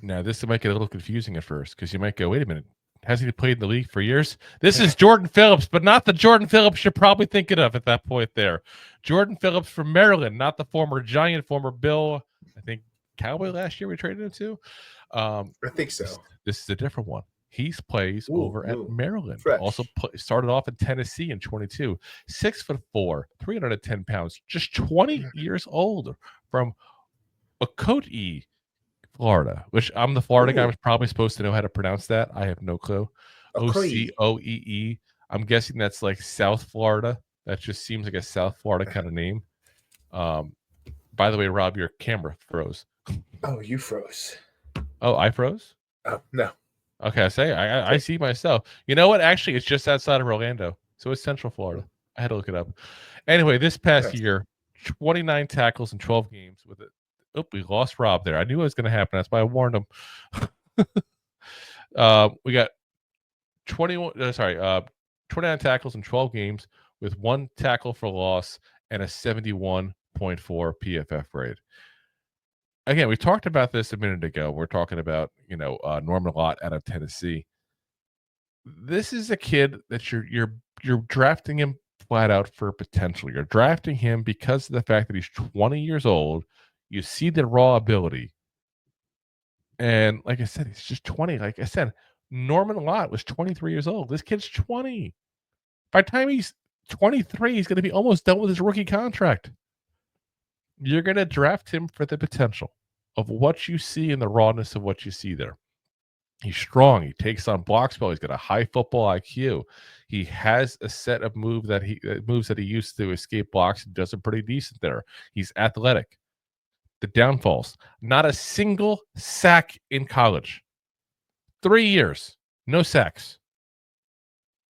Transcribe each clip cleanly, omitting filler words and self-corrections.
Now, this might get a little confusing at first because you might go, wait a minute. Hasn't he played in the league for years? This is Jordan Phillips, but not the Jordan Phillips you're probably thinking of at that point there. Jordan Phillips from Maryland, not the former Giant, former Bill, I think Cowboy last year we traded him to. I think so. This is a different one. He plays over at Maryland. Fresh. Also started off in Tennessee in 22. 6'4", 310 pounds, just 20 years old from Ocoee, Florida, which I'm the Florida guy. I was probably supposed to know how to pronounce that. I have no clue. Ocoee. I'm guessing that's like South Florida. That just seems like a South Florida kind of name. By the way, Rob, your camera froze. Oh, you froze. Oh, I froze? Oh, no. Okay, I see myself. You know what? Actually, it's just outside of Orlando. So it's Central Florida. I had to look it up. Anyway, this past year, 29 tackles in 12 games with it. Oh, we lost Rob there. I knew it was going to happen. That's why I warned him. We got 29 tackles in 12 games with 1 tackle for loss and a 71.4 PFF grade. Again, we talked about this a minute ago. We're talking about, Norman Lott out of Tennessee. This is a kid that you're drafting him flat out for potential. You're drafting him because of the fact that he's 20 years old. You see the raw ability. And like I said, he's just 20. Like I said, Norman Lott was 23 years old. This kid's 20. By the time he's 23, he's going to be almost done with his rookie contract. You're going to draft him for the potential of what you see and the rawness of what you see there. He's strong. He takes on blocks well. He's got a high football IQ. He has a set of moves that he used to escape blocks and does it pretty decent there. He's athletic. The downfalls, not a single sack in college. 3 years, no sacks.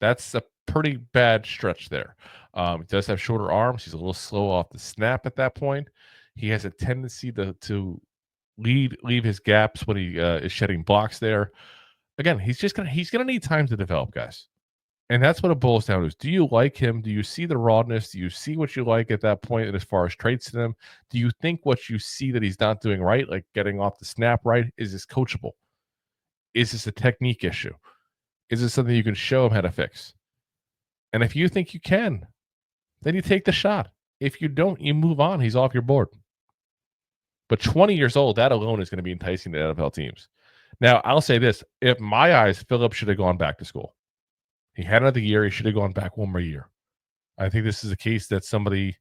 That's a pretty bad stretch there. He does have shorter arms. He's a little slow off the snap at that point. He has a tendency to leave his gaps when he is shedding blocks there. Again, he's gonna need time to develop, guys. And that's what it boils down to. Do you like him? Do you see the rawness? Do you see what you like at that point as far as traits in him? Do you think what you see that he's not doing right, like getting off the snap right, is this coachable? Is this a technique issue? Is this something you can show him how to fix? And if you think you can, then you take the shot. If you don't, you move on. He's off your board. But 20 years old, that alone is going to be enticing to NFL teams. Now, I'll say this. If my eyes, Phillips should have gone back to school. He had another year. He should have gone back one more year. I think this is a case that somebody,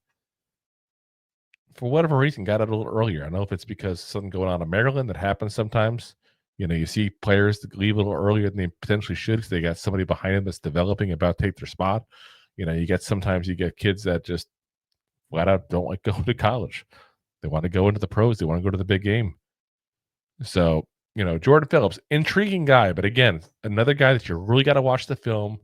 for whatever reason, got it a little earlier. I don't know if it's because something going on in Maryland that happens sometimes. You see players that leave a little earlier than they potentially should because they got somebody behind them that's developing about to take their spot. Sometimes you get kids that just flat out don't like going to college. They want to go into the pros. They want to go to the big game. So, Jordan Phillips, intriguing guy. But again, another guy that you really got to watch the film.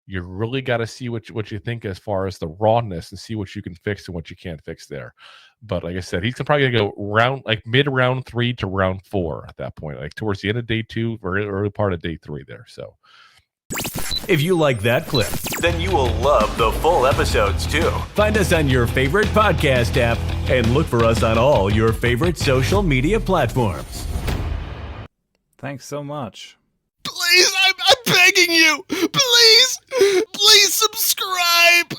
You really got to see what you think as far as the rawness and see what you can fix and what you can't fix there. But like I said, he's probably going to go mid-round 3 to round 4 at that point, like towards the end of day 2 or early part of day 3 there. So if you like that clip, then you will love the full episodes too. Find us on your favorite podcast app and look for us on all your favorite social media platforms. Thanks so much. Please, I'm begging you. Please subscribe.